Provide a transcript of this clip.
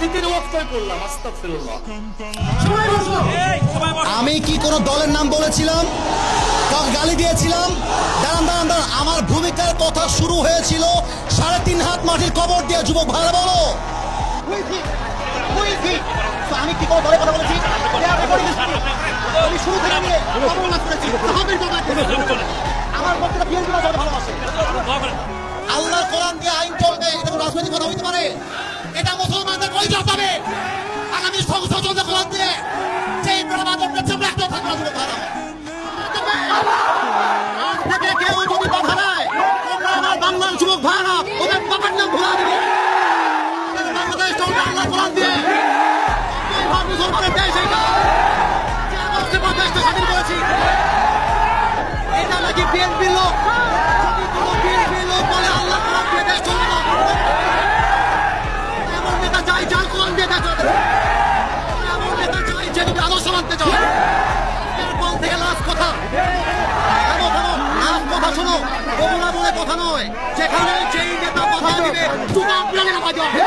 রাজনীতির ওয়াক্তায় পড়লাম, আস্তাগফিরুল্লাহ। আমি কি কোন দলের নাম বলেছিলাম, কাউকে গালি দিয়েছিলাম? দাঁড়ান দাঁড়ান দাঁড়ান, আমার ভূমিকার কথা শুরু হয়েছিল 3.5 হাত মাটির কবর দিয়ে। যুবক ভাইরা বলো, আমি কি কোনো দলের কথা বলেছি? আমি শুরু থেকে নিয়ে কবরনাথ করেছি, সাহাবীর কথা করেছি। আমার বক্তব্য বিএনপি রাজনীতি ভালোবাসে। আল্লাহর কোরআন দিয়ে আইন চলবে, এটা কোনো রাজনৈতিক কথা হইতে পারে? এটা মুসলমানদের পরিচয় পাবে আগামী সংসদ চলবে কোরআন দিয়ে। সেই প্রমাণপত্রের জন্য একটা থাকবে না, যুবক ভাইরা। আজ থেকে কেউ যদি বাধা দেয়, তোমরা আমার বাংলার যুবক ভাইরা ওদের বাবার নাম ভুলা দিবে। বাংলাদেশ চলবে আল্লাহর কোরআন দিয়ে। মুসলমানের দেশ এটা, দেশটা স্বাধীন করেছি। এটা নাকি বিএনপির লোক? যদি কোনো বিএনপির লোক বলে আল্লাহর কোরআন দিয়ে দেশ চলবে না, এমন নেতা চাই যার কোরআন দিয়ে দেশ চলবে। এমন নেতা চাই যে তুমি আদর্শ মানতে চাও। এরপর থেকে লাস্ট কথা, লাস্ট কথা শোনো, বগুড়া বলে কথা নয়, যেখানে যেই নেতা কথা দিবে চুপ আপনাকে নামা দেওয়া হবে।